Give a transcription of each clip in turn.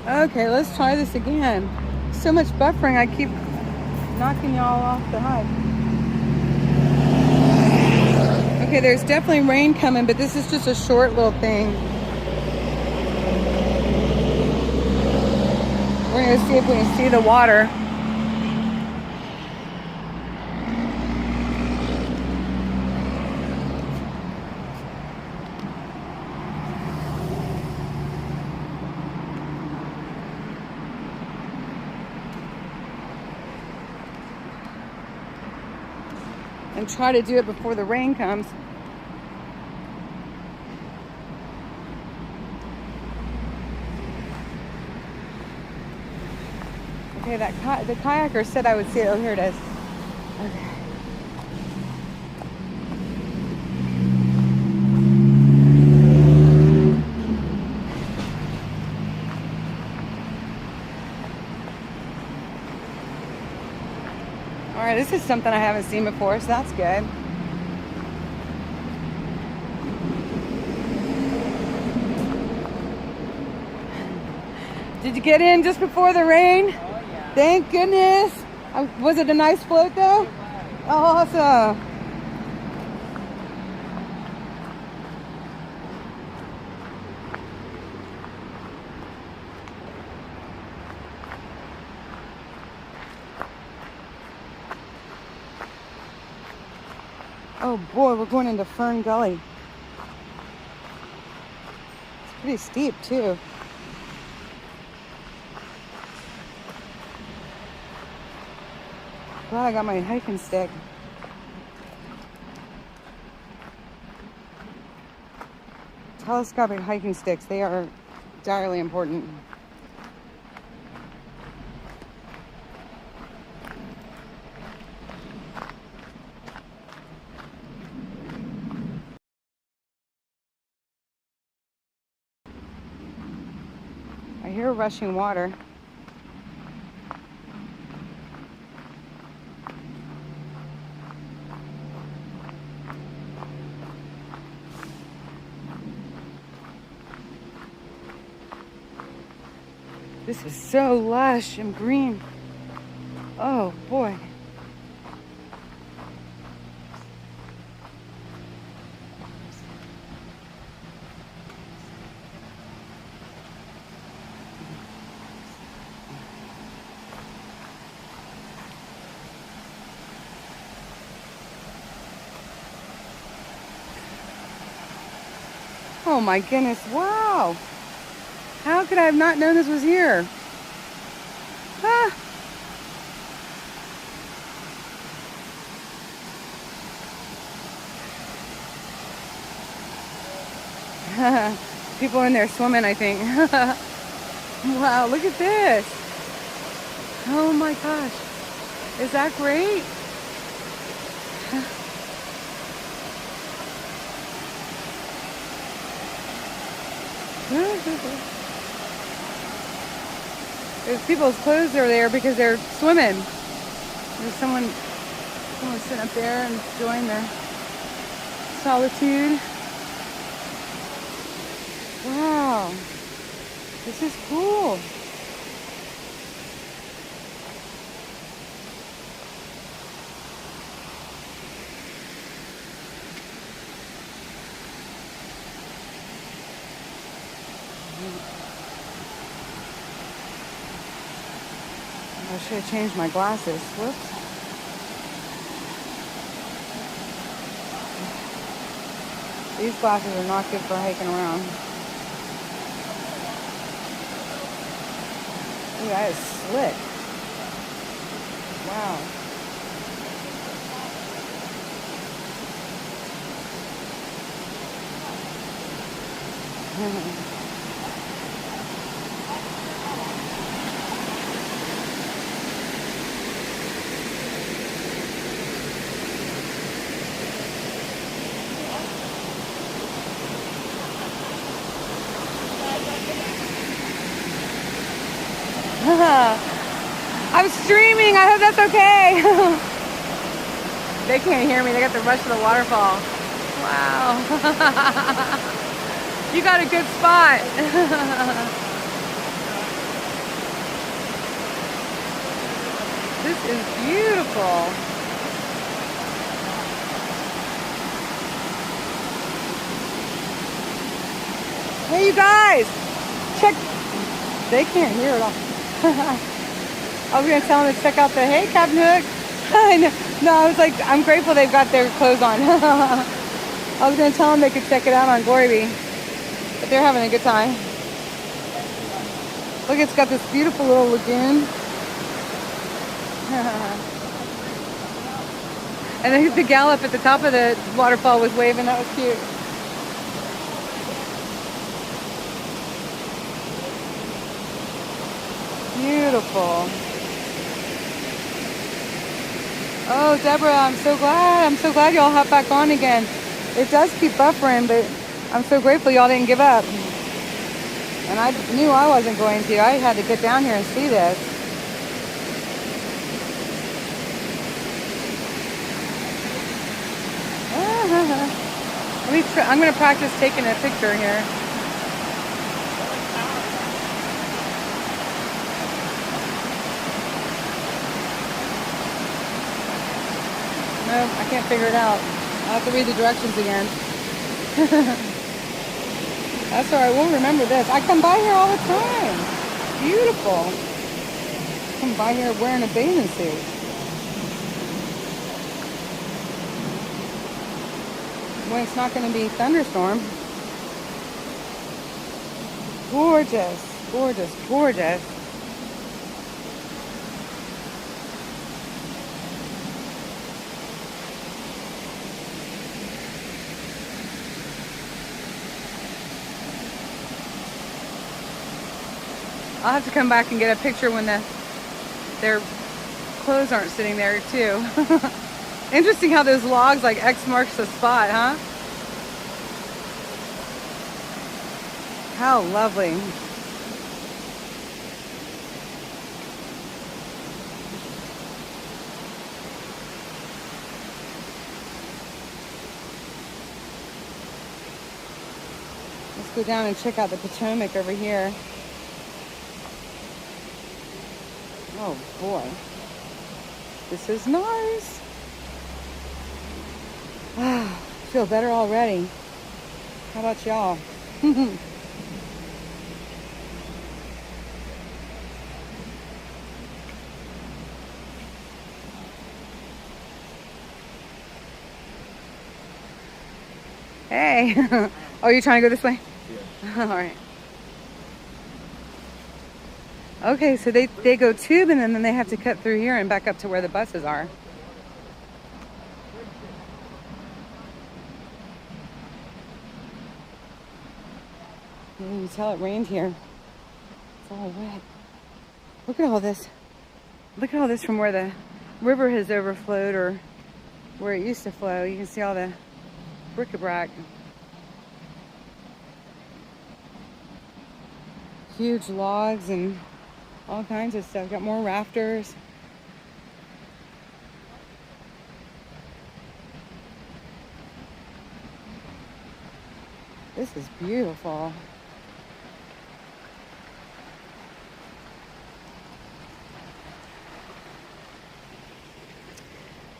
Okay, let's try this again. So much buffering, I keep knocking y'all off the hike. Okay, there's definitely rain coming, but this is just a short little thing. We're gonna see if we can see the water. And try to do it before the rain comes. Okay, the kayaker said I would see it. Oh, here it is. Okay. All right, this is something I haven't seen before, so that's good. Did you get in just before the rain? Oh, yeah. Thank goodness. Was it a nice float though? Awesome. Oh boy, we're going into Fern Gully. It's pretty steep too. Glad I got my hiking stick. Telescopic hiking sticks, they are direly important. I hear rushing water. This is so lush and green. Oh boy. Oh my goodness, wow. How could I have not known this was here? Ah. People in there swimming, I think. Wow, look at this. Oh my gosh. Is that great? There's people's clothes are there because they're swimming. There's someone sitting up there and enjoying their solitude. Wow, this is cool. I should have changed my glasses. Whoops. These glasses are not good for hiking around. Ooh, that is slick. Wow. I'm streaming. I hope that's okay. They can't hear me. They got the rush of the waterfall. Wow. You got a good spot. This is beautiful. Hey, you guys, check. They can't hear it all. I was gonna tell them to check out the, hey, Captain Hook. I know. No, I was like, I'm grateful they've got their clothes on. I was gonna tell them they could check it out on Glorybee, but they're having a good time. Look, it's got this beautiful little lagoon. And then the gal up at the top of the waterfall was waving. That was cute. Beautiful. Oh, Deborah, I'm so glad. I'm so glad y'all hop back on again. It does keep buffering, but I'm so grateful y'all didn't give up. And I knew I wasn't going to. I had to get down here and see this. I'm going to practice taking a picture here. No, I can't figure it out. I'll have to read the directions again. That's all right. We'll remember this. I come by here all the time. Beautiful. I come by here wearing a bathing suit. When it's not going to be thunderstorm. Gorgeous, gorgeous, gorgeous. I'll have to come back and get a picture when their clothes aren't sitting there too. Interesting how those logs like X marks the spot, huh? How lovely. Let's go down and check out the Potomac over here. Oh boy, this is nice. Ah, feel better already. How about y'all? Hey, oh, you're trying to go this way? Yeah. All right. Okay, so they go tubing and then they have to cut through here and back up to where the buses are. You can tell it rained here. It's all wet. Look at all this. Look at all this from where the river has overflowed or where it used to flow. You can see all the bric-a-brac. Huge logs and all kinds of stuff. Got more rafters. This is beautiful.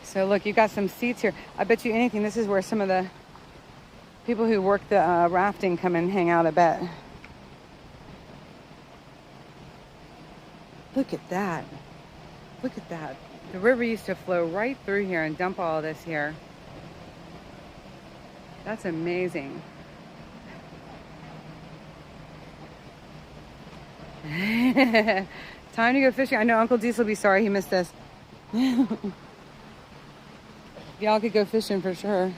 So look, you got some seats here. I bet you anything, this is where some of the people who work the rafting come and hang out, I bet. Look at that. Look at that. The river used to flow right through here and dump all this here. That's amazing. Time to go fishing. I know Uncle Diesel will be sorry he missed this. Y'all could go fishing for sure.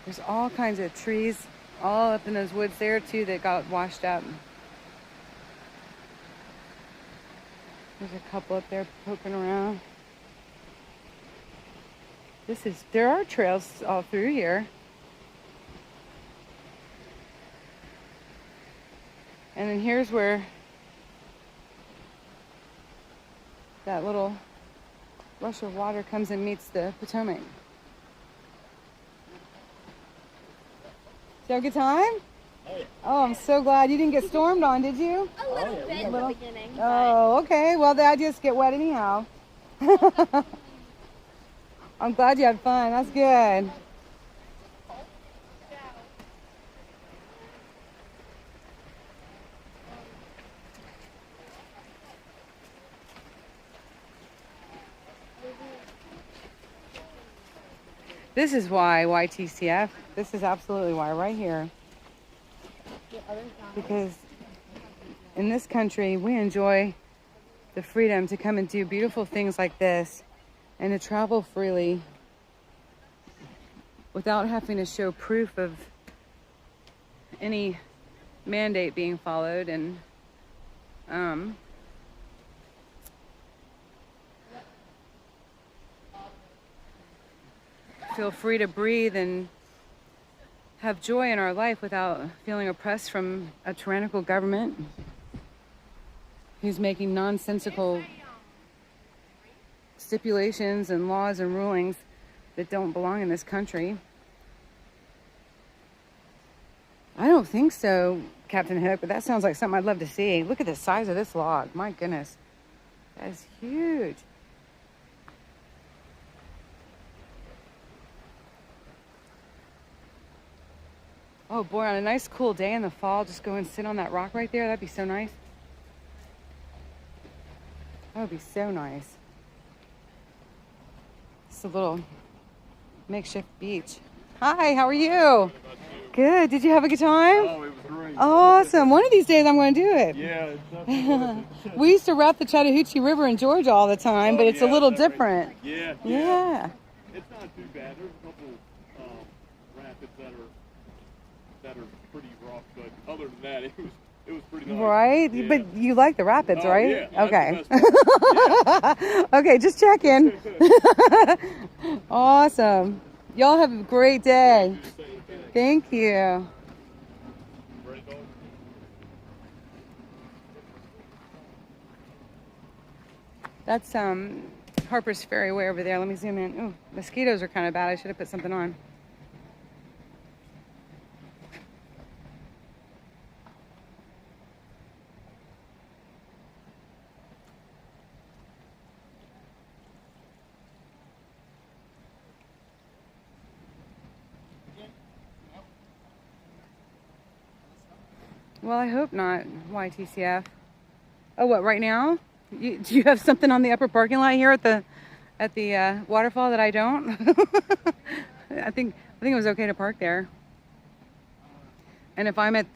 There's all kinds of trees all up in those woods there too that got washed up. There's a couple up there poking around. There are trails all through here. And then here's where that little rush of water comes and meets the Potomac. Did you have a good time? Oh, I'm so glad you didn't get stormed on, did you? A little bit in the beginning. Oh, okay. Well, I just get wet anyhow. I'm glad you had fun. That's good. This is why YTCF. This is absolutely why right here. Because in this country, we enjoy the freedom to come and do beautiful things like this and to travel freely without having to show proof of any mandate being followed. And feel free to breathe and have joy in our life without feeling oppressed from a tyrannical government who's making nonsensical stipulations and laws and rulings that don't belong in this country. I don't think so, Captain Hook, but that sounds like something I'd love to see. Look at the size of this log. My goodness. That is huge. Oh boy, on a nice cool day in the fall, just go and sit on that rock right there. That'd be so nice. That would be so nice. It's a little makeshift beach. Hi, how are you? Good. Did you have a good time? Oh, it was great. Awesome. One of these days I'm going to do it. Yeah, it's definitely. We used to rap the Chattahoochee River in Georgia all the time, but it's a little different. Right? Yeah. Yeah. It's not too bad. There's a couple rapids that are pretty rough, but other than that, it was pretty nice. Right? Yeah. But you like the rapids, right? Yeah, okay. Yeah. Okay, just checking. Awesome. Y'all have a great day. Thank you. That's Harper's Ferry way over there. Let me zoom in. Ooh, mosquitoes are kind of bad. I should have put something on. Well, I hope not, YTCF. Oh, what, right now? Do you have something on the upper parking lot here at the waterfall that I don't? I think it was okay to park there. And if I'm at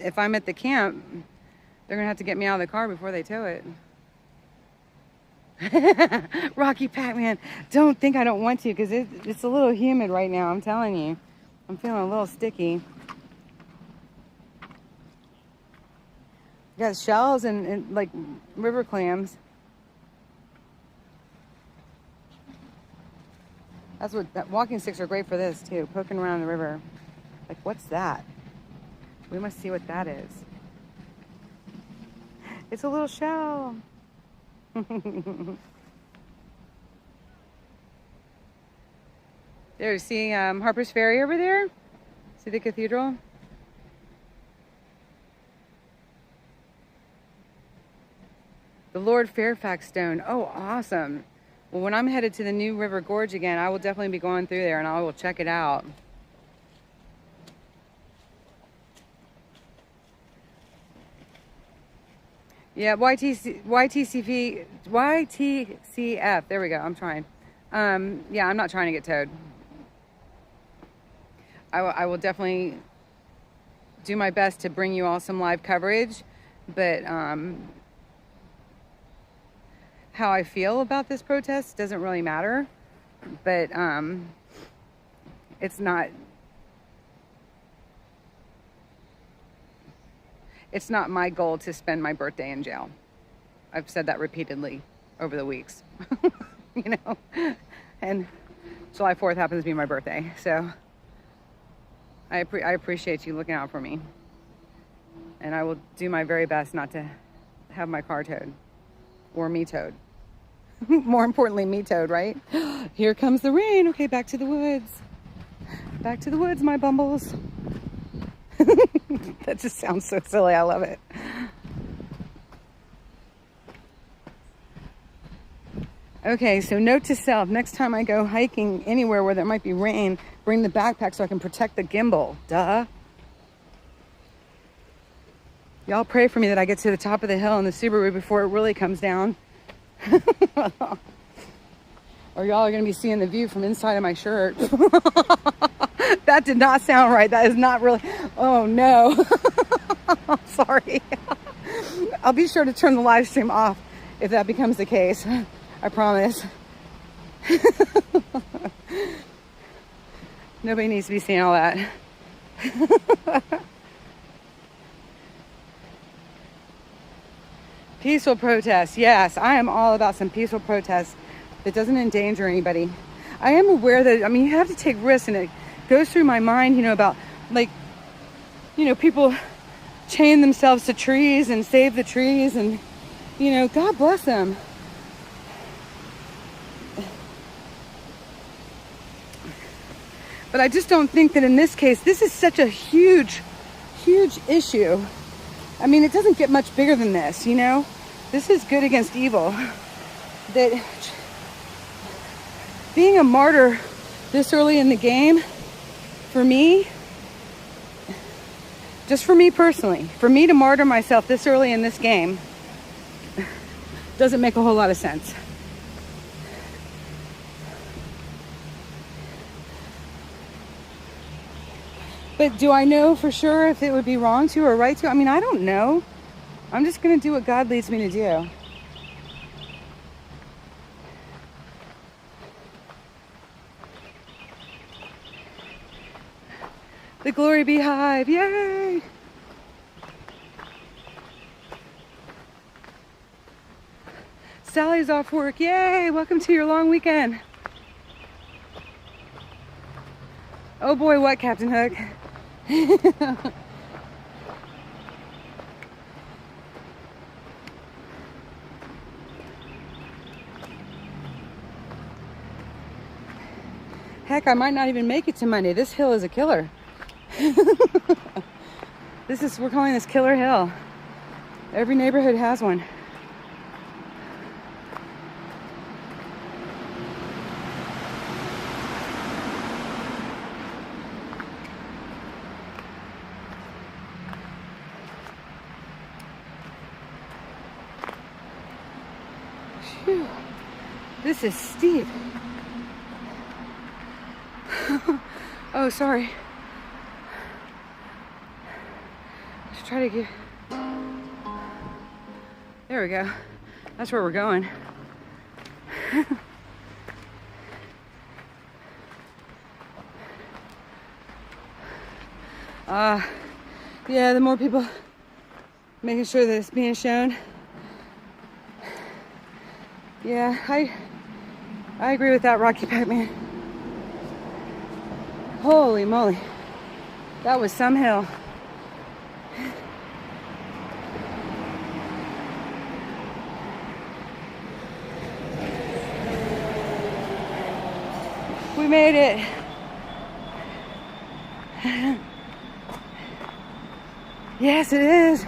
the camp, they're gonna have to get me out of the car before they tow it. Rocky Pac-Man, don't think I don't want to, because it's a little humid right now. I'm telling you, I'm feeling a little sticky. You got shells and like river clams. That walking sticks are great for this too, poking around the river. Like, what's that? We must see what that is. It's a little shell. There, see Harper's Ferry over there? See the cathedral? The Lord Fairfax Stone. Oh, awesome. Well, when I'm headed to the New River Gorge again, I will definitely be going through there and I will check it out. Yeah, YTCF. There we go. I'm trying. Yeah, I'm not trying to get towed. I will definitely do my best to bring you all some live coverage, but how I feel about this protest doesn't really matter, but it's not my goal to spend my birthday in jail. I've said that repeatedly over the weeks. You know, and July 4th happens to be my birthday, so I appreciate you looking out for me, and I will do my very best not to have my car towed or me towed. More importantly, me towed, right? Here comes the rain. Okay, back to the woods. Back to the woods, my bumbles. That just sounds so silly. I love it. Okay, so note to self, next time I go hiking anywhere where there might be rain, bring the backpack so I can protect the gimbal. Duh. Y'all pray for me that I get to the top of the hill in the Subaru before it really comes down. Or y'all are going to be seeing the view from inside of my shirt. That did not sound right. That is not really... Oh, no. Sorry. I'll be sure to turn the live stream off if that becomes the case. I promise. Nobody needs to be seeing all that. Peaceful protest. Yes, I am all about some peaceful protest that doesn't endanger anybody. I am aware that, I mean, you have to take risks, and it goes through my mind, you know, about like, you know, people chain themselves to trees and save the trees, and, you know, God bless them. But I just don't think that in this case, this is such a huge, huge issue. I mean, it doesn't get much bigger than this, you know? This is good against evil. That being a martyr this early in the game, for me, just for me personally, for me to martyr myself this early in this game, doesn't make a whole lot of sense. But do I know for sure if it would be wrong to or right to? I mean, I don't know. I'm just going to do what God leads me to do. The Glory Beehive, yay! Sally's off work, yay! Welcome to your long weekend. Oh boy, what, Captain Hook? Heck, I might not even make it to Monday. This hill is a killer. We're calling this Killer Hill. Every neighborhood has one. Phew. This is steep. Oh, sorry. Let's try to get... There we go. That's where we're going. Yeah, the more people making sure that it's being shown. Yeah, I agree with that, Rocky Pac-Man. Holy moly. That was some hill. We made it. Yes, it is.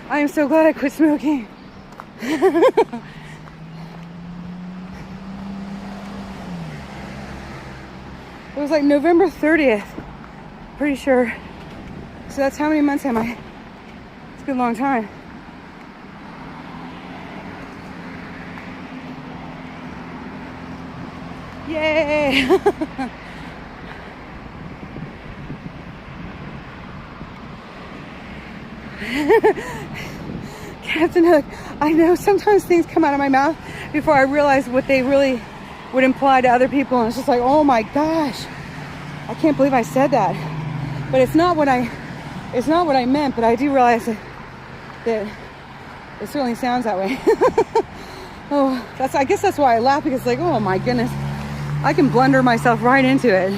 I am so glad I quit smoking. It was like November 30th, pretty sure. So that's how many months am I? It's a good long time. Yay! Captain Hook, I know sometimes things come out of my mouth before I realize what they really would imply to other people, and it's just like, oh my gosh, I can't believe I said that. But it's not what I meant, but I do realize that it certainly sounds that way. Oh, I guess that's why I laugh, because it's like, oh my goodness, I can blunder myself right into it.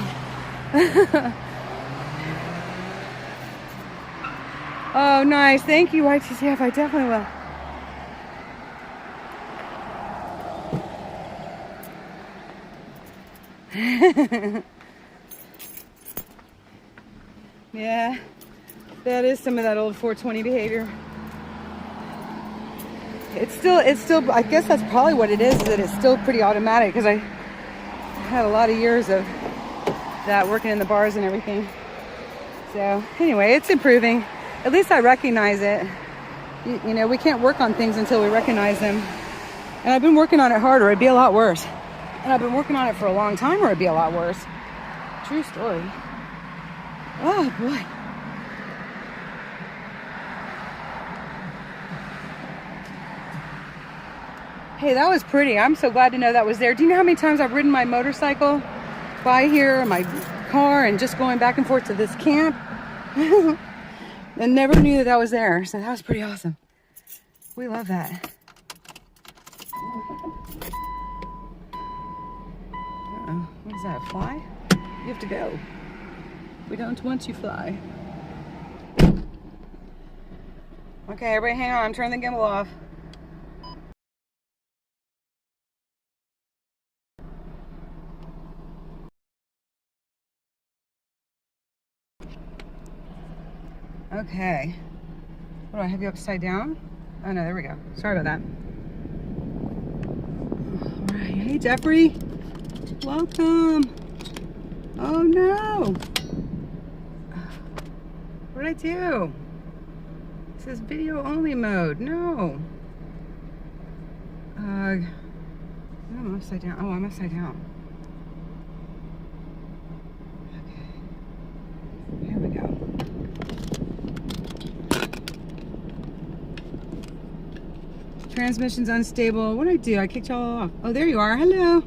Oh, nice. Thank you, YTCF. I definitely will. Yeah, that is some of that old 420 behavior. It's still, I guess that's probably what it is that it's still pretty automatic, because I had a lot of years of that working in the bars and everything. So anyway, it's improving. At least I recognize it. You know, we can't work on things until we recognize them. And I've been working on it harder, it'd be a lot worse. And I've been working on it for a long time, or it'd be a lot worse. True story. Oh boy. Hey, that was pretty. I'm so glad to know that was there. Do you know how many times I've ridden my motorcycle by here, my car, and just going back and forth to this camp? And never knew that that was there. So that was pretty awesome. We love that. Uh-oh. What is that, a fly? You have to go. We don't want you fly. Okay, everybody hang on. Turn the gimbal off. Okay. What do I have you upside down? Oh no, there we go. Sorry about that. All right. Hey, Jeffrey. Welcome. Oh no. What did I do? It says video only mode. No. I'm upside down. Oh, I'm upside down. Okay. Here we go. Transmission's unstable. What did I do? I kicked y'all off. Oh, there you are. Hello.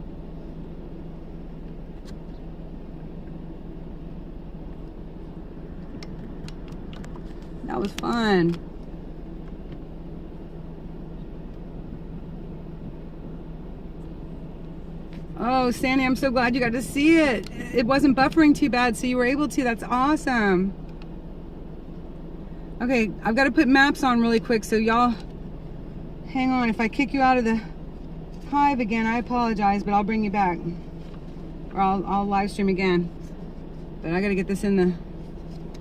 That was fun. Oh, Sandy, I'm so glad you got to see it. It wasn't buffering too bad, so you were able to. That's awesome. Okay, I've got to put maps on really quick, so y'all hang on. If I kick you out of the hive again, I apologize, but I'll bring you back. Or I'll live stream again. But I got to get this in the...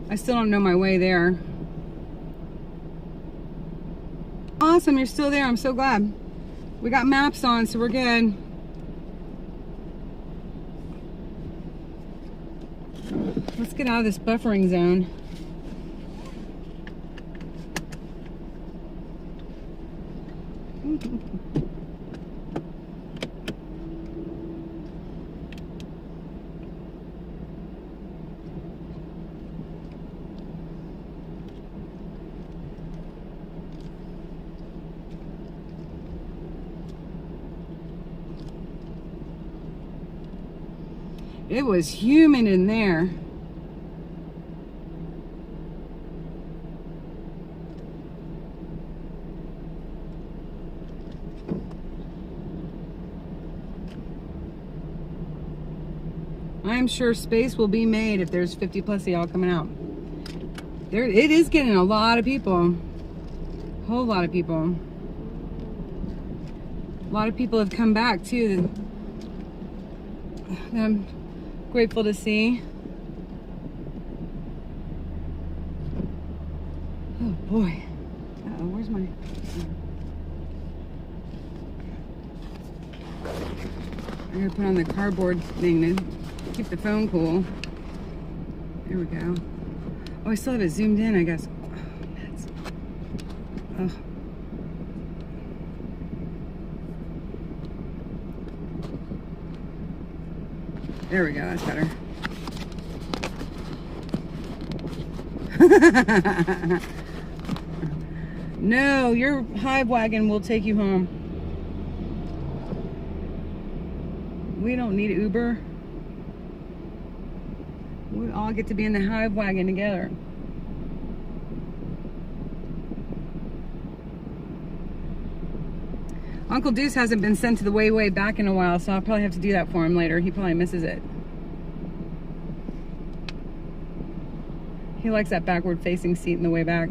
I still don't know my way there. Awesome, you're still there. I'm so glad. We got maps on, so we're good. Let's get out of this buffering zone. It was humid in there. I'm sure space will be made if there's 50 plus of y'all coming out. There, it is getting a lot of people. A whole lot of people. A lot of people have come back too. I'm grateful to see. Oh boy. Uh-oh, where's my... I gotta put on the cardboard thing to keep the phone cool. There we go. Oh, I still have it zoomed in, I guess. Oh. There we go, that's better. No, your hive wagon will take you home. We don't need Uber. We all get to be in the hive wagon together. Uncle Deuce hasn't been sent to the way back in a while, so I'll probably have to do that for him later. He probably misses it. He likes that backward facing seat in the way back.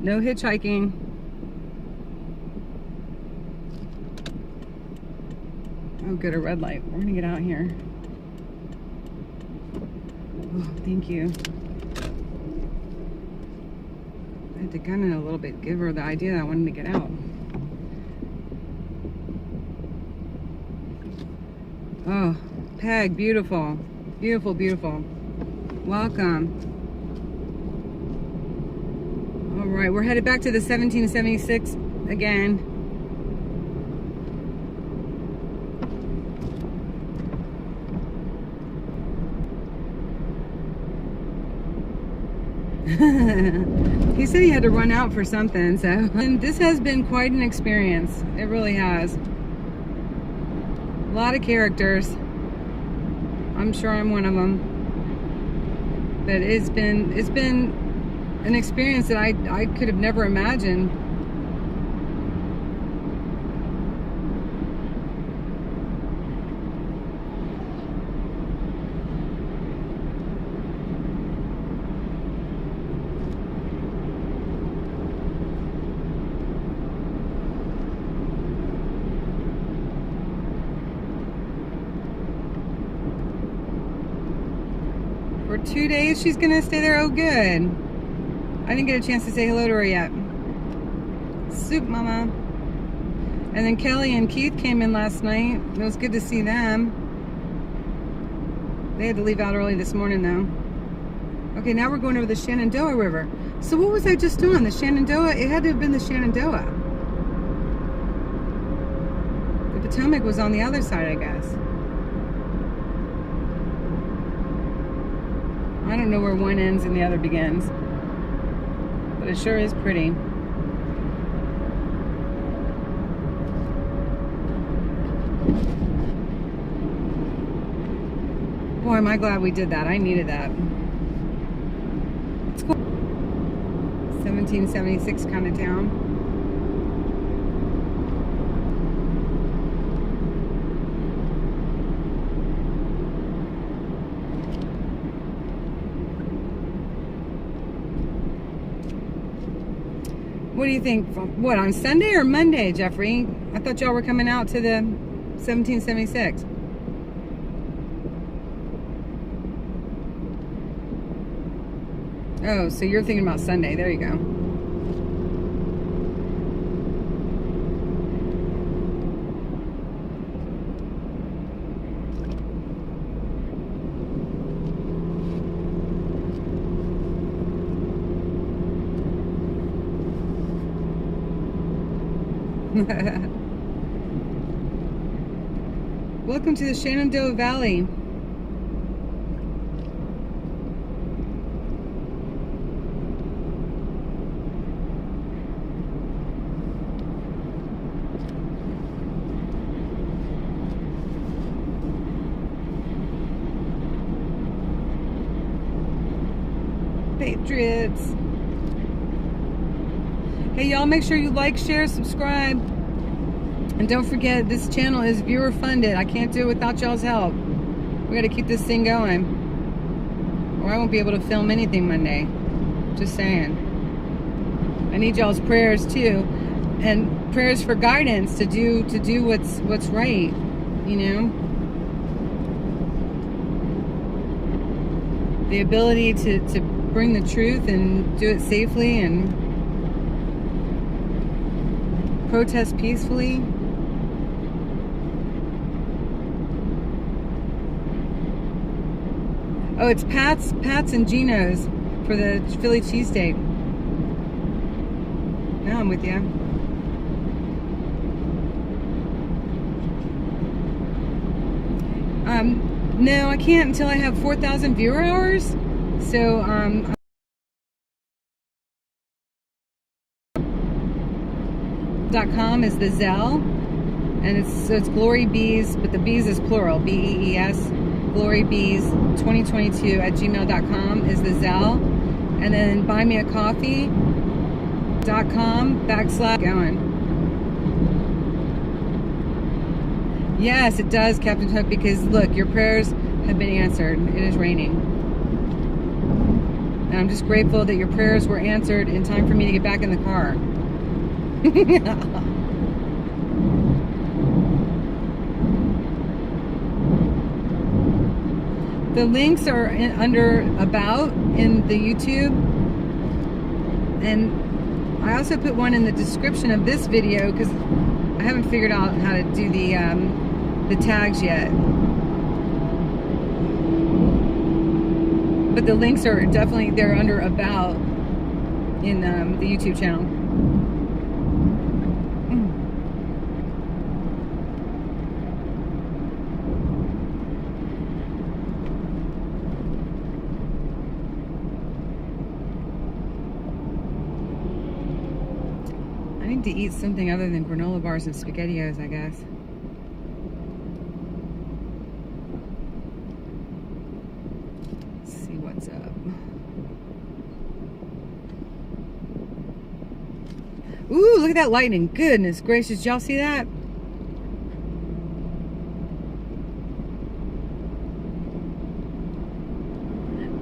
No hitchhiking. Oh, good, a red light. We're gonna get out here. Oh, thank you. I had to gun it a little bit, give her the idea that I wanted to get out. Oh, Peg, beautiful. Beautiful, beautiful. Welcome. All right, we're headed back to the 1776 again. He said he had to run out for something, so. And this has been quite an experience. It really has. A lot of characters. I'm sure I'm one of them. But it's been an experience that I could have never imagined. For 2 days she's gonna stay there. Oh, good. I didn't get a chance to say hello to her yet. Soup mama. And then Kelly and Keith came in last night. It was good to see them. They had to leave out early this morning though. Okay, now we're going over the Shenandoah River. So what was I just on? The Shenandoah? It had to have been the Shenandoah. The Potomac was on the other side, I guess. I don't know where one ends and the other begins, but it sure is pretty. Boy, am I glad we did that. I needed that. It's cool. 1776 kind of town. What do you think? What, on Sunday or Monday, Jeffrey? I thought y'all were coming out to the 1776. Oh, so you're thinking about Sunday. There you go. Welcome to the Shenandoah Valley. Patriots. Hey y'all, make sure you like, share, subscribe. And don't forget, this channel is viewer funded. I can't do it without y'all's help. We gotta keep this thing going, or I won't be able to film anything Monday. Just saying. I need y'all's prayers too, and prayers for guidance to do what's right, you know. The ability to bring the truth and do it safely and protest peacefully. Oh, it's Pat's and Gino's for the Philly cheesesteak. Now I'm with you. No, I can't until I have 4,000 viewer hours. So, .com is the zelle, and it's glorybees, but the bees is plural, B-E-E-S. glorybees2022 at gmail.com is the zelle, and then buymeacoffee.com/ going. Yes, it does, Captain Hook, because look, your prayers have been answered. It is raining. And I'm just grateful that your prayers were answered in time for me to get back in the car. The links are under about in the YouTube, and I also put one in the description of this video because I haven't figured out how to do the tags yet. But the links are definitely, they're under about in the YouTube channel. I need to eat something other than granola bars and SpaghettiOs, I guess. Let's see what's up. Ooh, look at that lightning. Goodness gracious, did y'all see that?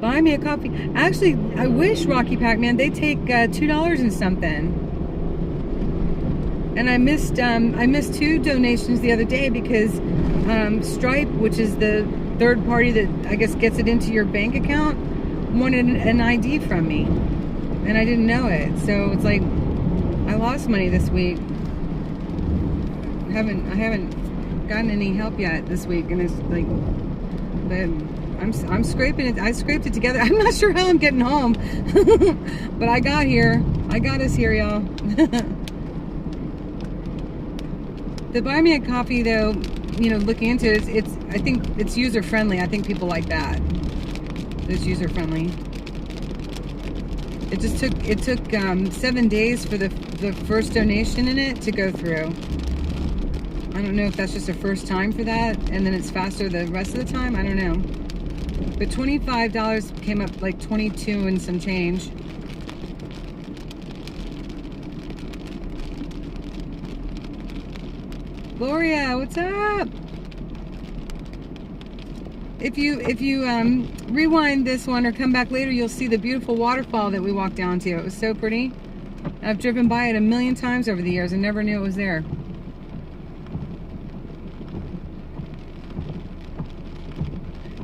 Buy me a coffee. Actually, I wish Rocky Pac-Man, they take $2 and something. And I missed 2 donations the other day because Stripe, which is the third party that I guess gets it into your bank account, wanted an ID from me, and I didn't know it. So it's like I lost money this week. I haven't gotten any help yet this week, and it's like, but I'm scraping it. I scraped it together. I'm not sure how I'm getting home, but I got here. I got us here, y'all. The Buy Me a Coffee, though, you know, looking into it, I think it's user friendly. I think people like that. It's user friendly. It took 7 days for the first donation in it to go through. I don't know if that's just a first time for that, and then it's faster the rest of the time. I don't know. But $25 came up like 22 and some change. Gloria, what's up? If you rewind this one or come back later, you'll see the beautiful waterfall that we walked down to. It was so pretty. I've driven by it a million times over the years and never knew it was there.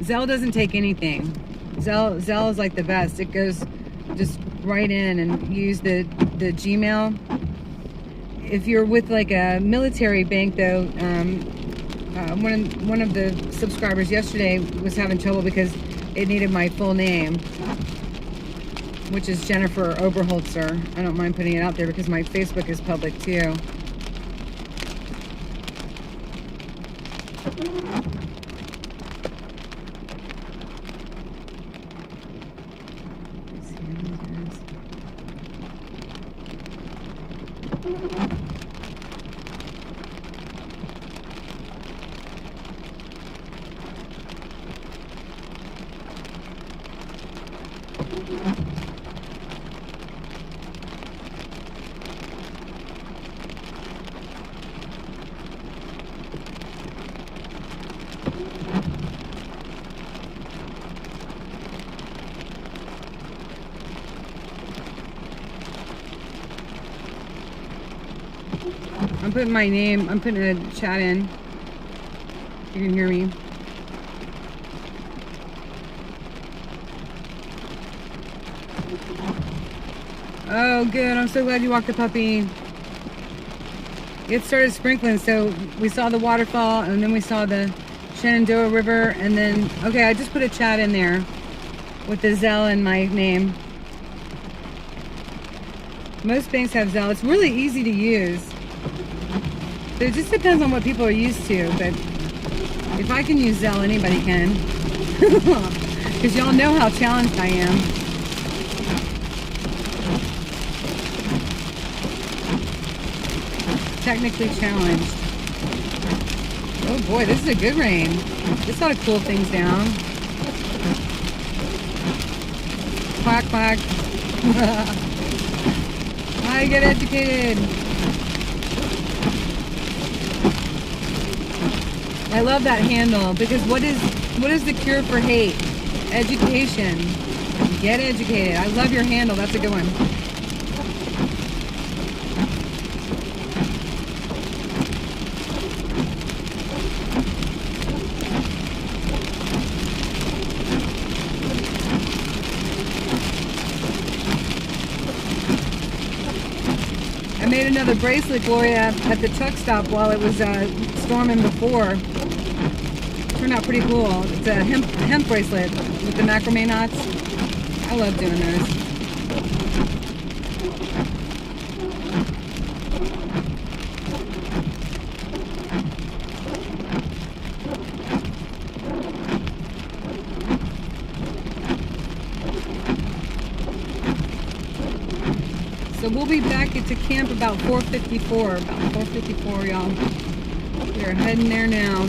Zelle doesn't take anything. Zelle is like the best. It goes just right in, and use the Gmail. If you're with like a military bank, though, one of the subscribers yesterday was having trouble because it needed my full name, which is Jennifer Oberholzer. I don't mind putting it out there because my Facebook is public too. I'm putting my name, I'm putting a chat in. You can hear me. Oh, good. I'm so glad you walked the puppy. It started sprinkling, so we saw the waterfall, and then we saw the Shenandoah River, and then, okay, I just put a chat in there with the Zelle and my name. Most banks have Zelle. It's really easy to use. It just depends on what people are used to, but if I can use Zelle, anybody can. Because y'all know how challenged I am. Technically challenged. Oh boy, this is a good rain. This ought to cool things down. Quack, quack. I get educated. I love that handle because what is the cure for hate? Education. Get educated. I love your handle. That's a good one. made another bracelet, Gloria, at the truck stop while it was storming before. Turned out pretty cool. It's a hemp bracelet with the macrame knots. I love doing those. So we'll be back into camp about 4:54. About 4:54, y'all. We are heading there now.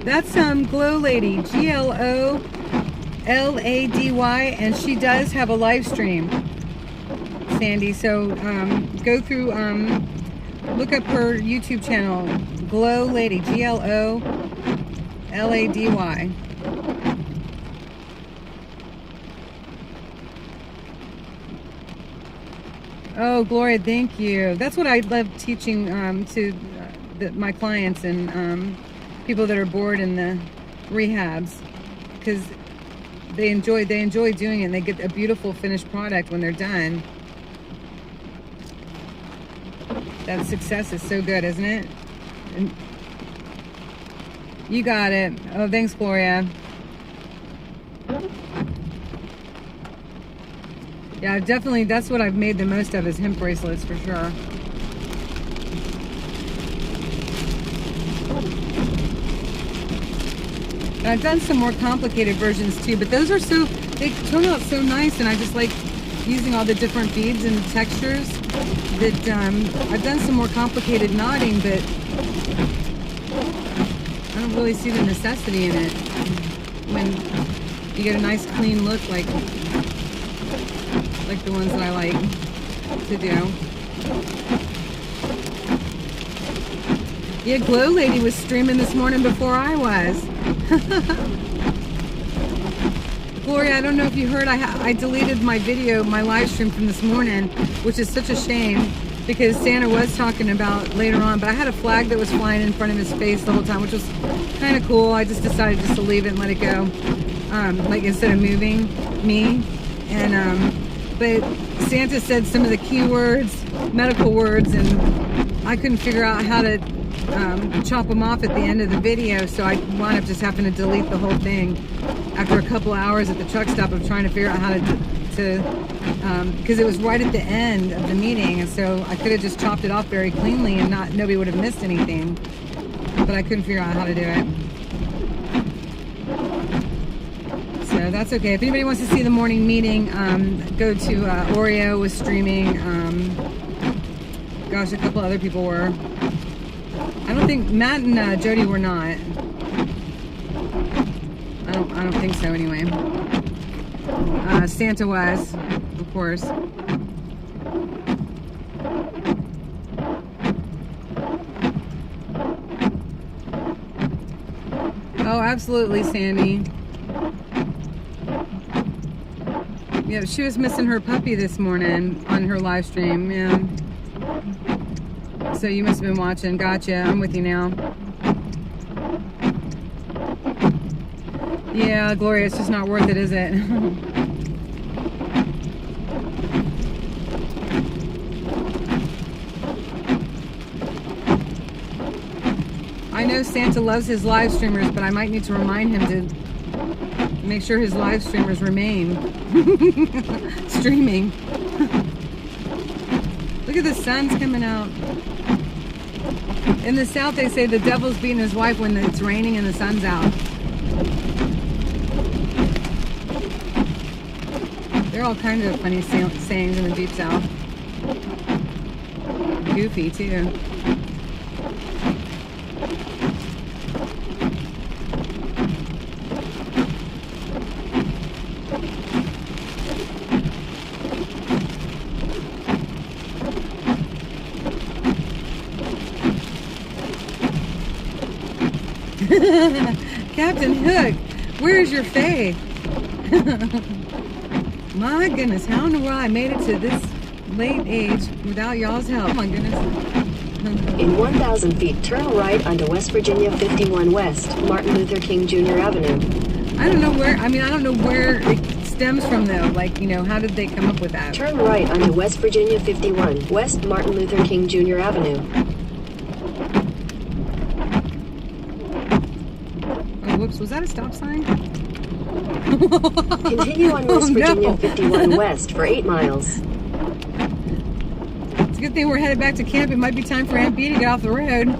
That's Glow Lady, Glolady, and she does have a live stream, Sandy. So go through, look up her YouTube channel, Glow Lady, Glolady. Oh, Gloria, thank you. That's what I love teaching to my clients and people that are bored in the rehabs, because they enjoy doing it and they get a beautiful finished product when they're done. That success is so good, isn't it? And you got it. Oh, thanks, Gloria. Yeah, definitely, that's what I've made the most of, is hemp bracelets for sure. I've done some more complicated versions too, but those are they turn out so nice, and I just like using all the different beads and textures that I've done some more complicated knotting, but I don't really see the necessity in it when you get a nice clean look like the ones that I like to do. Yeah, Glow Lady was streaming this morning before I was. Gloria, I don't know if you heard, I deleted my video, my live stream from this morning, which is such a shame, because Santa was talking about later on, but I had a flag that was flying in front of his face the whole time, which was kind of cool. I just decided just to leave it and let it go, like instead of moving me. And but Santa said some of the key words, medical words, and I couldn't figure out how to chop them off at the end of the video, so I wound up just having to delete the whole thing after a couple hours at the truck stop of trying to figure out how to because it was right at the end of the meeting, and so I could have just chopped it off very cleanly and nobody would have missed anything, but I couldn't figure out how to do it. So that's okay. If anybody wants to see the morning meeting, go to Oreo was streaming. Gosh, a couple other people were. I don't think Matt and Jody were not. I don't think so anyway. Santa was, of course. Oh, absolutely, Sandy. Yeah, she was missing her puppy this morning on her live stream. Yeah. So you must have been watching. Gotcha. I'm with you now. Yeah, Gloria, it's just not worth it, is it? I know Santa loves his live streamers, but I might need to remind him to make sure his live streamers remain streaming. Look at the sun's coming out. In the South, they say the devil's beating his wife when it's raining and the sun's out. There are all kinds of funny sayings in the Deep South. Goofy, too. Captain Hook, where's your faith? My goodness, how in the world I made it to this late age without y'all's help. Oh my goodness. In 1,000 feet, turn right onto West Virginia 51 West, Martin Luther King Jr. Avenue. I don't know where it stems from though. Like, you know, how did they come up with that? Turn right onto West Virginia 51 West, Martin Luther King Jr. Avenue. Oh, whoops, was that a stop sign? Continue on West Virginia 51 West for 8 miles. It's a good thing we're headed back to camp. It might be time for Aunt B to get off the road.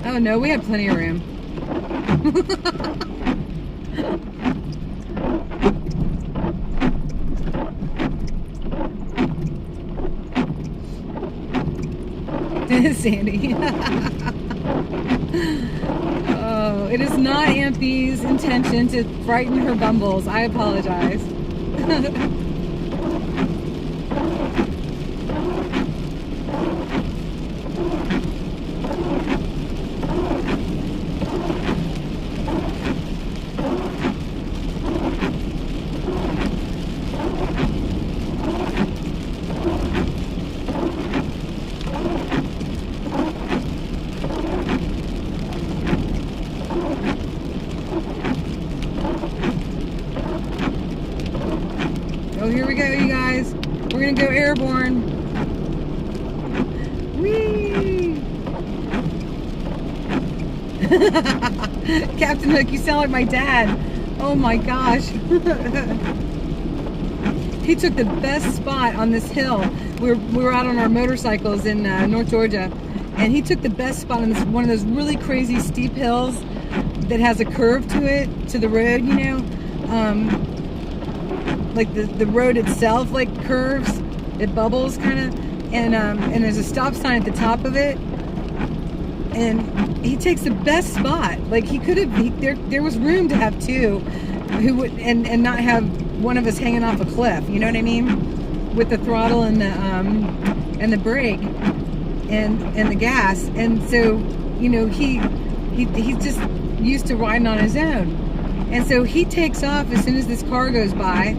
Oh no, we have plenty of room. Sandy. Oh, it is not Aunt B's intention to frighten her bumbles. I apologize. Oh, here we go, you guys. We're gonna go airborne. Whee! Captain Hook, you sound like my dad. Oh my gosh. He took the best spot on this hill. We were out on our motorcycles in North Georgia, and he took the best spot on this one of those really crazy steep hills that has a curve to it, to the road, you know. Like the road itself, like curves, it bubbles kind of, and there's a stop sign at the top of it, and he takes the best spot. Like he could have, there was room to have two, who would and not have one of us hanging off a cliff. You know what I mean? With the throttle and the brake and the gas, and so you know he's just used to riding on his own, and so he takes off as soon as this car goes by.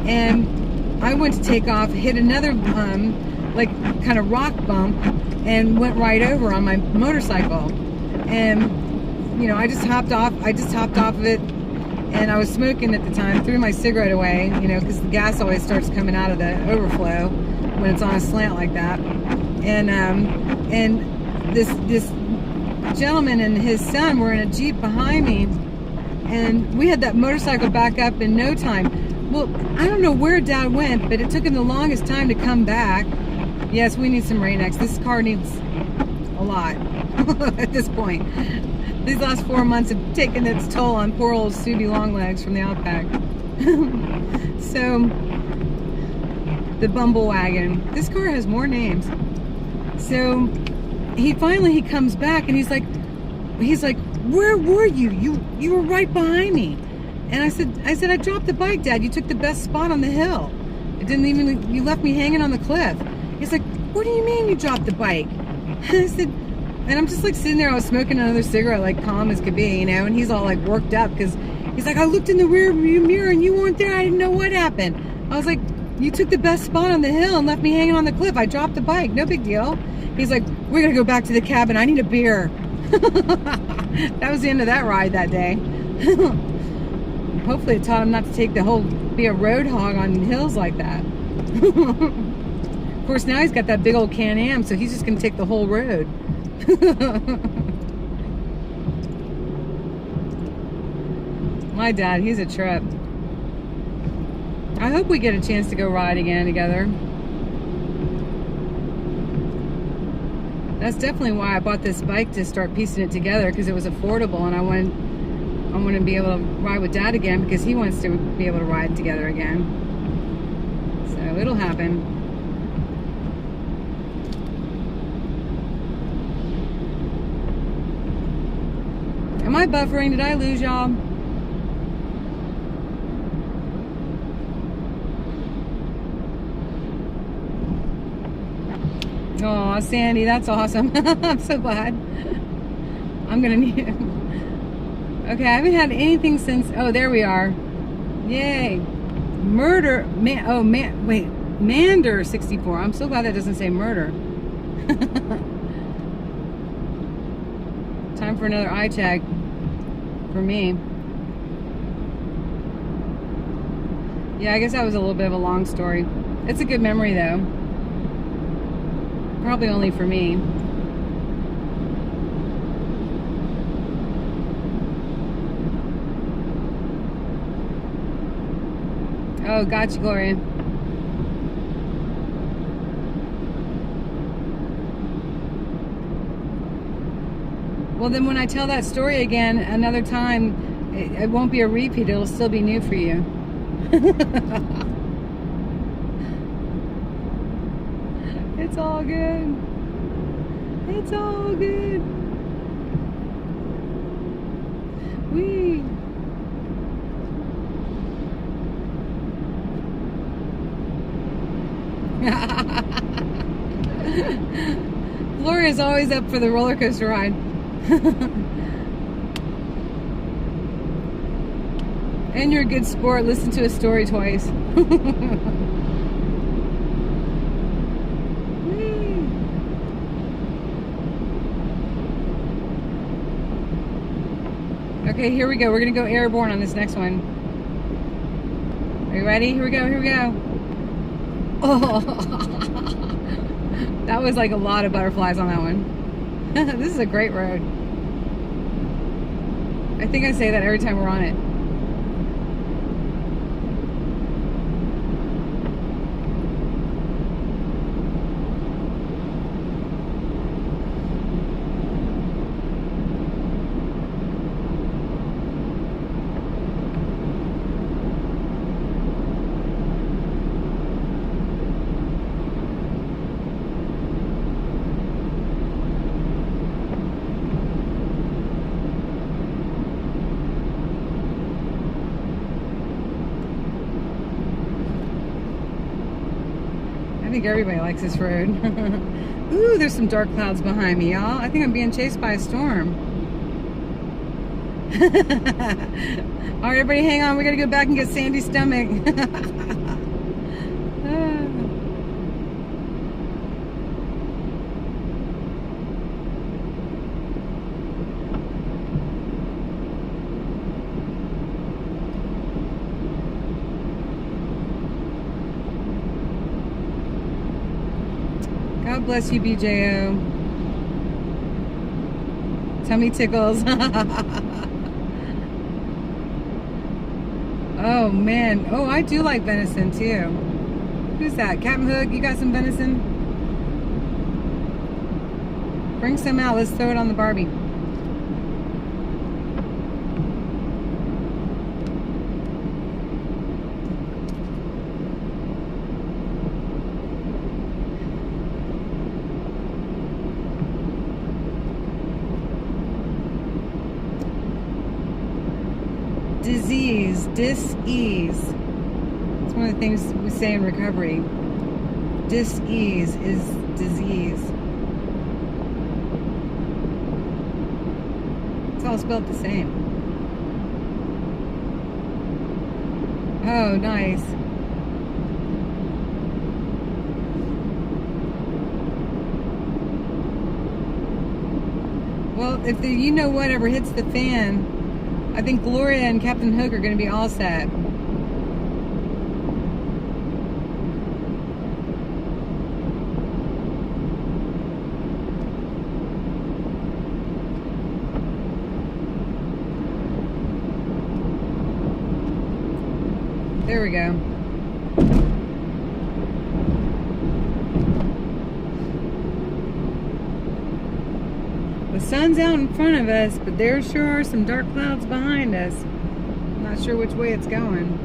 And I went to take off, hit another like kind of rock bump, and went right over on my motorcycle. And you know, I just hopped off of it, and I was smoking at the time. Threw my cigarette away, you know, because the gas always starts coming out of the overflow when it's on a slant like that. And this gentleman and his son were in a Jeep behind me, and we had that motorcycle back up in no time. Well, I don't know where Dad went, but it took him the longest time to come back. Yes, we need some Rain-X. This car needs a lot at this point. These last 4 months have taken its toll on poor old Subi Longlegs from the Outback. So, the Bumble Wagon. This car has more names. So, he comes back and he's like, where were you? You were right behind me. And I said, I dropped the bike, Dad. You took the best spot on the hill. You left me hanging on the cliff. He's like, what do you mean you dropped the bike? I said, and I'm just like sitting there, I was smoking another cigarette, like calm as could be, you know, and he's all like worked up because he's like, I looked in the rear view mirror and you weren't there. I didn't know what happened. I was like, you took the best spot on the hill and left me hanging on the cliff. I dropped the bike, no big deal. He's like, we're gonna go back to the cabin. I need a beer. That was the end of that ride that day. Hopefully it taught him not to be a road hog on hills like that. Of course, now he's got that big old Can-Am, so he's just going to take the whole road. My dad, he's a trip. I hope we get a chance to go ride again together. That's definitely why I bought this bike, to start piecing it together, because it was affordable, and I want to be able to ride with Dad again, because he wants to be able to ride together again. So it'll happen. Am I buffering? Did I lose y'all? Oh, Sandy, that's awesome. I'm so glad. I'm gonna need it. Okay, I haven't had anything since. Oh, there we are. Yay. Murder. Wait. Mander 64. I'm so glad that doesn't say murder. Time for another eye check for me. Yeah, I guess that was a little bit of a long story. It's a good memory though. Probably only for me. Oh, gotcha, Gloria. Well, then when I tell that story again another time, it won't be a repeat. It'll still be new for you. It's all good. It's all good. Whee. Gloria's always up for the roller coaster ride. And you're a good sport. Listen to a story twice. Okay, here we go. We're gonna go airborne on this next one. Are you ready? Here we go. Here we go. Oh, that was like a lot of butterflies on that one. This is a great road. I think I say that every time we're on it. I think everybody likes this road. Ooh, there's some dark clouds behind me, y'all. I think I'm being chased by a storm. All right, everybody hang on. We gotta go back and get Sandy's stomach. God bless you, BJO. Tummy tickles. Oh, man. Oh, I do like venison, too. Who's that? Captain Hook, you got some venison? Bring some out. Let's throw it on the Barbie. Disease, dis-ease. It's one of the things we say in recovery. Dis-ease is disease. It's all spelled the same. Oh, nice. Well, if the you know what ever hits the fan, I think Gloria and Captain Hook are going to be all set. There we go. The sun's out in front of us, but there sure are some dark clouds behind us. I'm not sure which way it's going.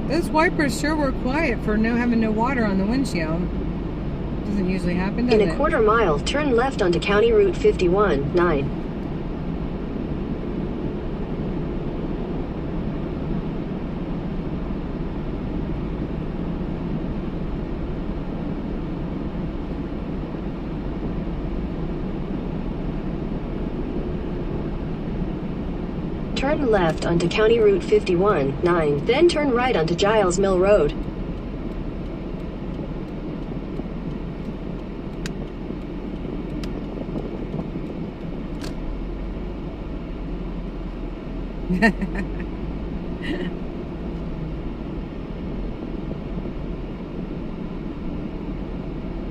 Those wipers sure were quiet for having no water on the windshield. Doesn't usually happen, does it? In a quarter mile, turn left onto County Route 51-9. Turn left onto County Route 51-9, then turn right onto Giles Mill Road.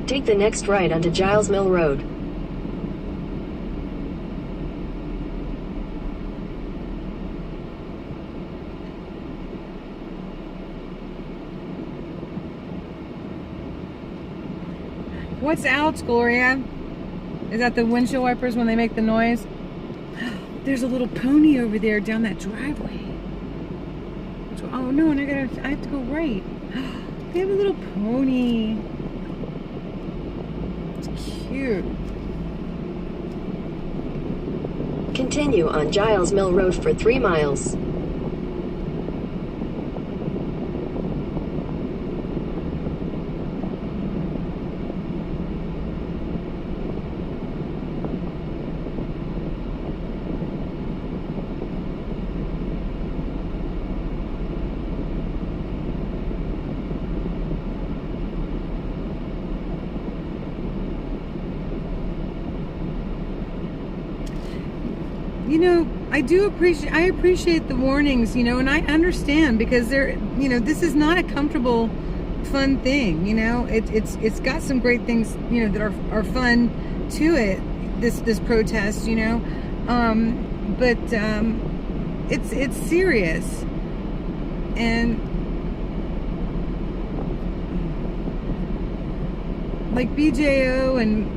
Take the next right onto Giles Mill Road. What's ouch, Gloria? Is that the windshield wipers when they make the noise? There's a little pony over there down that driveway. Oh no, and I have to go right. They have a little pony. It's cute. Continue on Giles Mill Road for 3 miles. You know, I appreciate the warnings, you know, and I understand because this is not a comfortable, fun thing, you know. It's got some great things, you know, that are fun to it. This protest, you know, but it's serious, and like BJO and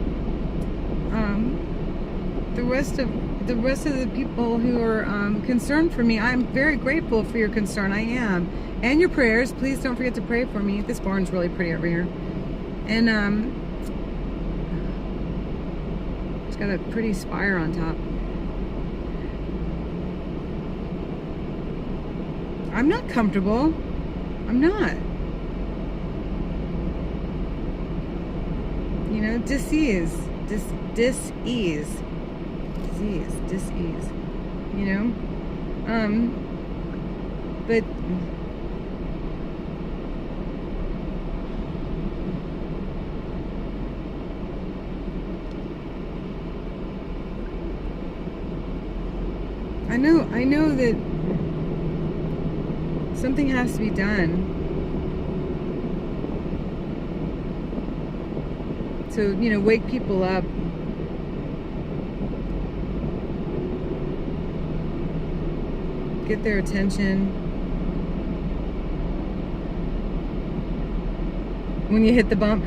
the rest of the people who are concerned for me, I'm very grateful for your concern. I am. And your prayers. Please don't forget to pray for me. This barn's really pretty over here. And it's got a pretty spire on top. I'm not comfortable. I'm not. You know, dis-ease, you know, but I know that something has to be done to, you know, wake people up. Get their attention. When you hit the bump.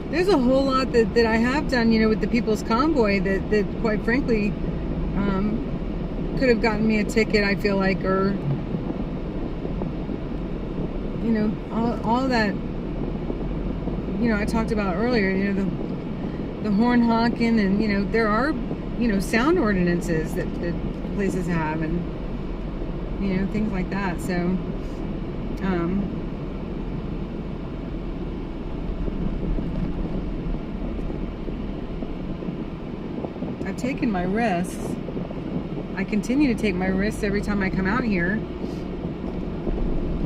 There's a whole lot that I have done, you know, with the People's Convoy that quite frankly could have gotten me a ticket, I feel like, or, you know, all that, you know, I talked about earlier, you know, the horn honking, and, you know, there are, you know, sound ordinances that places have, and, you know, things like that. So, I've taken my risks. I continue to take my risks every time I come out here,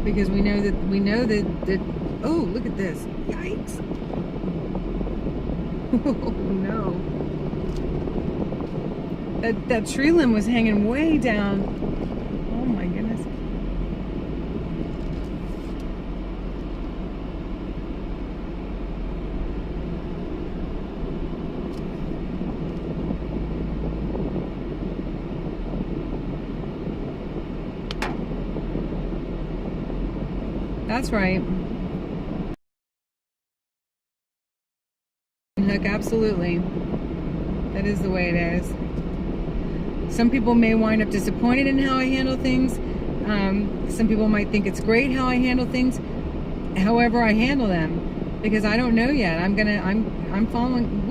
because we know that oh, look at this. Yikes. Oh no. That tree limb was hanging way down. Oh my goodness. That's right. Hook, absolutely. That is the way it is. Some people may wind up disappointed in how I handle things. Some people might think it's great how I handle things. However I handle them, because I don't know yet. I'm following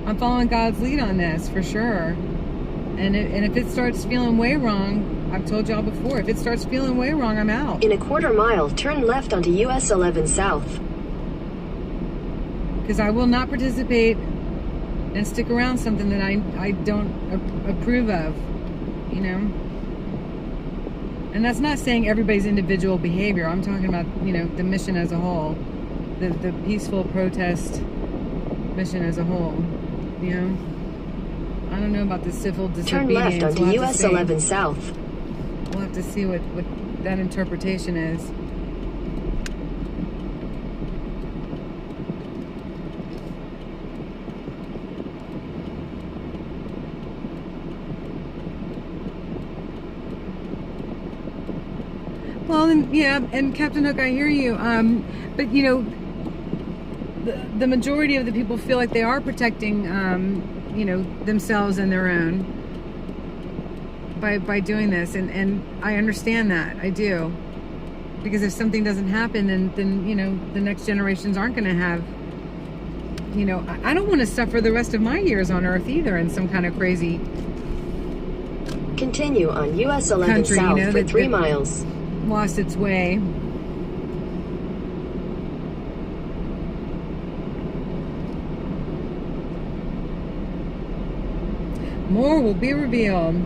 I'm following God's lead on this for sure. And if it starts feeling way wrong, I've told y'all before, if it starts feeling way wrong, I'm out. In a quarter mile, turn left onto US 11 South. Because I will not participate and stick around something that I don't approve of, you know. And that's not saying everybody's individual behavior. I'm talking about, you know, the mission as a whole, the peaceful protest mission as a whole, you know. I don't know about the civil disobedience. Turn left onto US 11 South. We'll have to see what that interpretation is. Well, and yeah, and Captain Hook, I hear you. But you know, the majority of the people feel like they are protecting, you know, themselves and their own by doing this, and I understand that. I do, because if something doesn't happen, then you know, the next generations aren't going to have. You know, I don't want to suffer the rest of my years on Earth either in some kind of crazy Continue on US 11 country, South you know, for that 3 miles. lost its way. More will be revealed.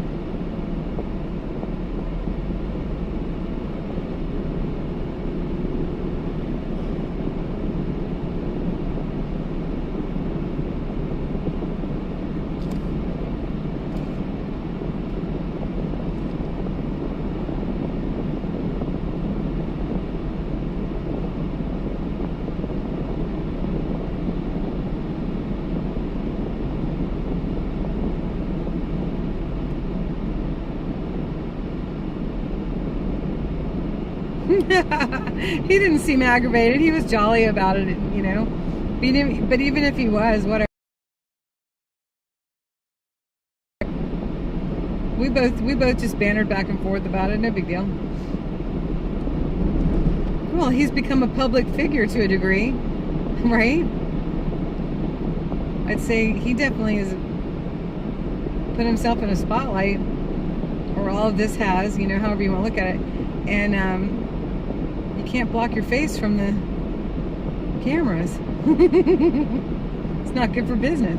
He didn't seem aggravated. He was jolly about it, you know. But even if he was, whatever. We both just bantered back and forth about it. No big deal. Well, he's become a public figure to a degree, right? I'd say he definitely has put himself in a spotlight, or all of this has, you know, however you want to look at it. And you can't block your face from the cameras. It's not good for business.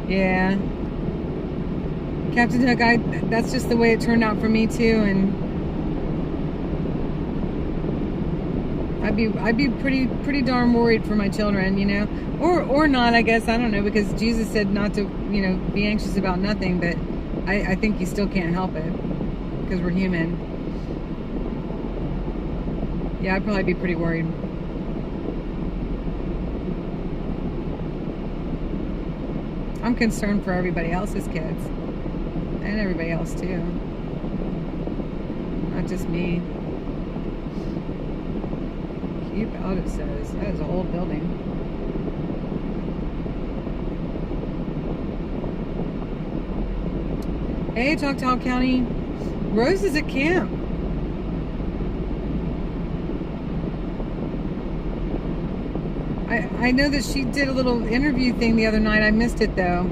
Yeah. Captain Hook, that's just the way it turned out for me too, and I'd be pretty darn worried for my children, you know, or not, I guess. I don't know, because Jesus said not to, you know, be anxious about nothing, but I think you still can't help it because we're human. Yeah, I'd probably be pretty worried. I'm concerned for everybody else's kids and everybody else too, not just me. Keep out, it says. That is an old building. Hey, Choctaw County. Rose is at camp. I know that she did a little interview thing the other night. I missed it though.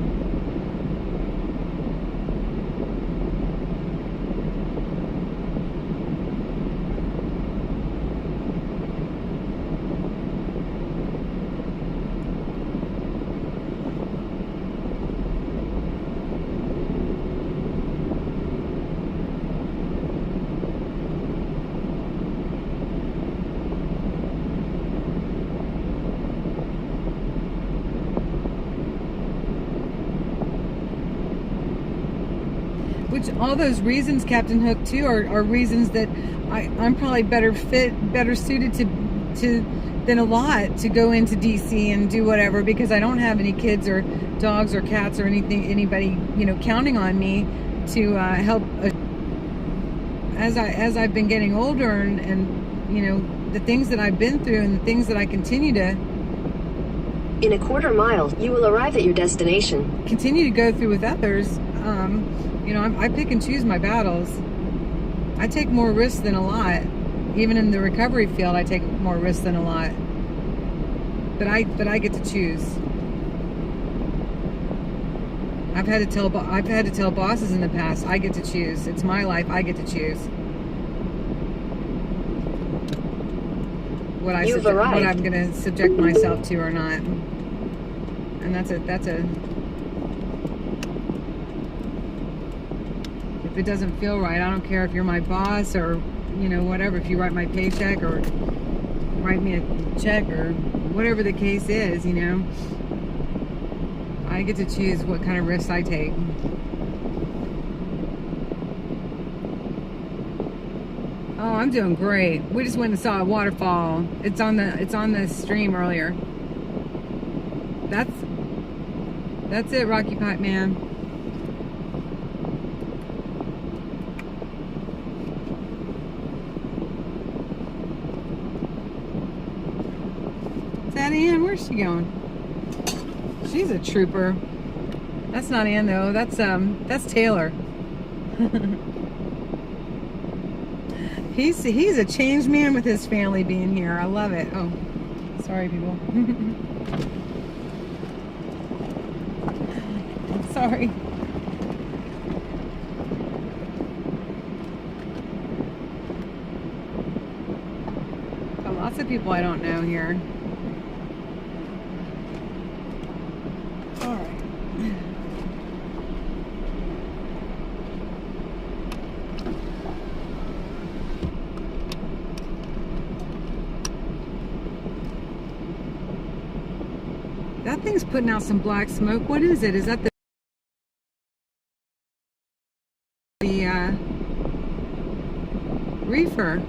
Which all those reasons, Captain Hook, too, are reasons that I'm probably better suited to than a lot to go into DC and do whatever, because I don't have any kids or dogs or cats or anybody, counting on me to help as I've been getting older and the things that I've been through and the things that I continue to In a quarter mile, you will arrive at your destination. continue to go through with others. I pick and choose my battles. I take more risks than a lot. Even in the recovery field, I take more risks than a lot. But I get to choose. I've had to tell bosses in the past, I get to choose. It's my life, I get to choose. What I'm going to subject myself to or not. And that's a if it doesn't feel right, I don't care if you're my boss or whatever, if you write my paycheck or write me a check or whatever the case is, I get to choose what kind of risks I take. Oh, I'm doing great. We just went and saw a waterfall. It's on the stream earlier. That's it, Rocky Pipe Man. Is that Ann? Where's she going? She's a trooper. That's not Ann though. That's Taylor. He's a changed man with his family being here. I love it. Oh, sorry, people. Sorry. Got lots of people I don't know here. All right. That thing's putting out some black smoke. What is it? Is that the reefer?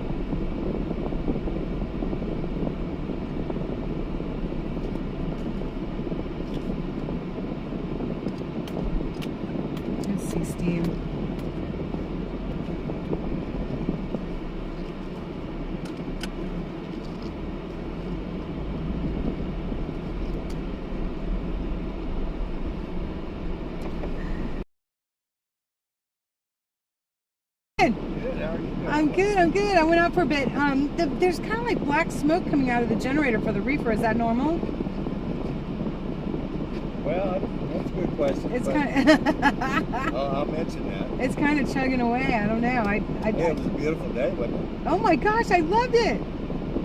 Let's see, Steve. I'm good. I went out for a bit. There's kind of like black smoke coming out of the generator for the reefer. Is that normal? Well, that's a good question. It's kind of I'll mention that. It's kind of chugging away. I don't know. Yeah, it was a beautiful day, wasn't it? Oh my gosh, I loved it.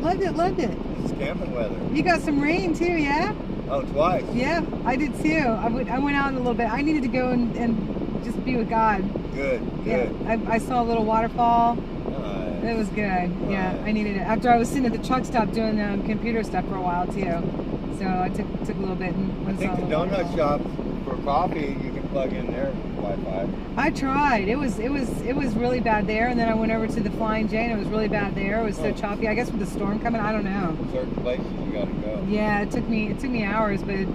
Loved it. It's camping weather. You got some rain too, yeah? Oh, twice. Yeah, I did too. I went out a little bit. I needed to go and just be with God. Good. Yeah, I saw a little waterfall. Nice. It was good. Yeah, Nice. I needed it. After I was sitting at the truck stop doing computer stuff for a while too. So I took a little bit and I think saw the a little donut waterfall. shop for coffee, you can plug in their Wi-Fi. I tried. It was really bad there, and then I went over to the Flying J, and it was really bad there. It was so choppy. I guess with the storm coming, I don't know. Certain places you gotta go. Yeah, it took me hours, but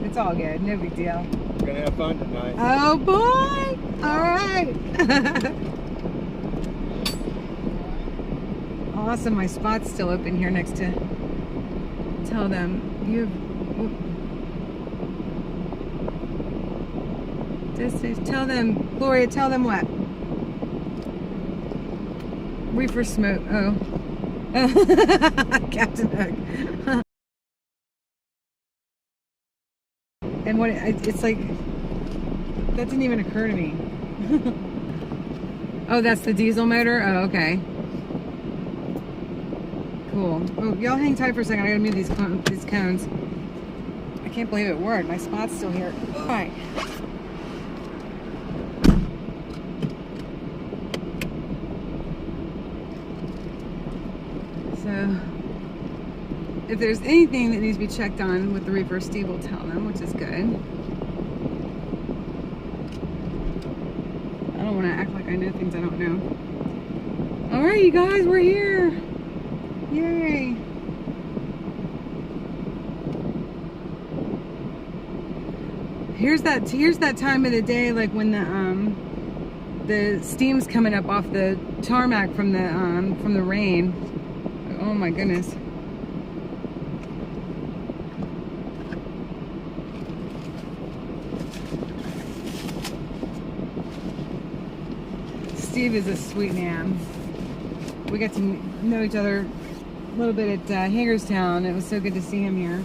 it's all good. No big deal. We're gonna have fun tonight. Oh boy! All right. Awesome. My spot's still open here next to. Tell them tell them, Gloria. Tell them what? Reefer smoke. Oh. Captain Hook. And what it's like, that didn't even occur to me. Oh, that's the diesel motor? Oh, okay. Cool. Oh, y'all hang tight for a second. I gotta move these cones. I can't believe it worked. My spot's still here. All right. So, if there's anything that needs to be checked on with the reefer, Steve will tell them, which is good. I don't want to act like I know things I don't know. All right, you guys, we're here. Yay. Here's that time of the day, like when the steam's coming up off the tarmac from the rain. Oh my goodness. Steve is a sweet man. We got to know each other a little bit at Hagerstown. It was so good to see him here.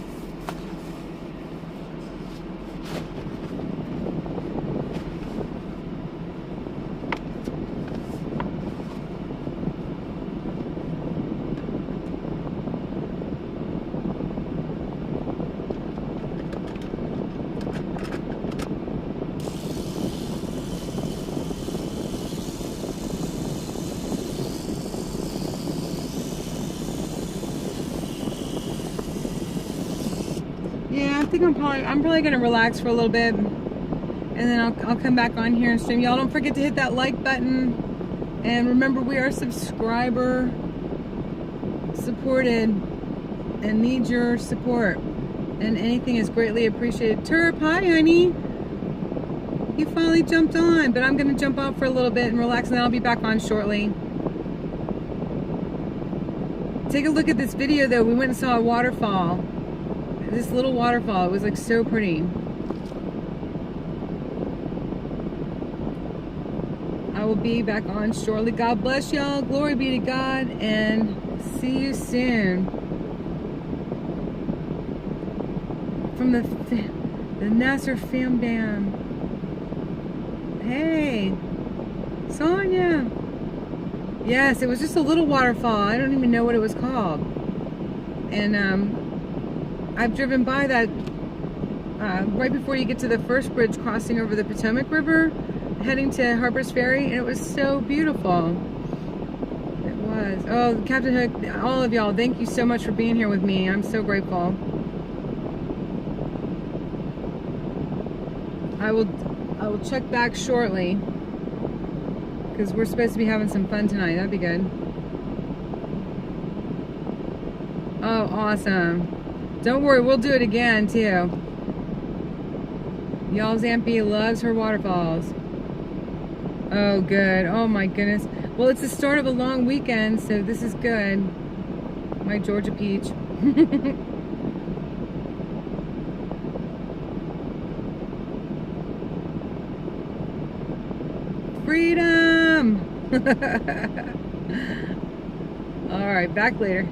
Yeah, I think I'm probably gonna relax for a little bit, and then I'll come back on here and stream. Y'all don't forget to hit that like button, and remember we are subscriber supported and need your support, and anything is greatly appreciated. Turp, hi honey. You finally jumped on, but I'm gonna jump off for a little bit and relax, and then I'll be back on shortly. Take a look at this video though. We went and saw a waterfall. This little waterfall, it was like so pretty. I will be back on shortly. God bless y'all. Glory be to God, and see you soon. From the Nasser Fam Bam. Hey, Sonia. Yes, it was just a little waterfall. I don't even know what it was called. And I've driven by that right before you get to the first bridge crossing over the Potomac River, heading to Harper's Ferry, and it was so beautiful. It was. Oh, Captain Hook, all of y'all, thank you so much for being here with me. I'm so grateful. I will check back shortly, because we're supposed to be having some fun tonight. That'd be good. Oh, awesome. Don't worry, we'll do it again too. Y'all, Zampy loves her waterfalls. Oh, good. Oh my goodness. Well, it's the start of a long weekend, so this is good. My Georgia peach. Freedom! All right, back later.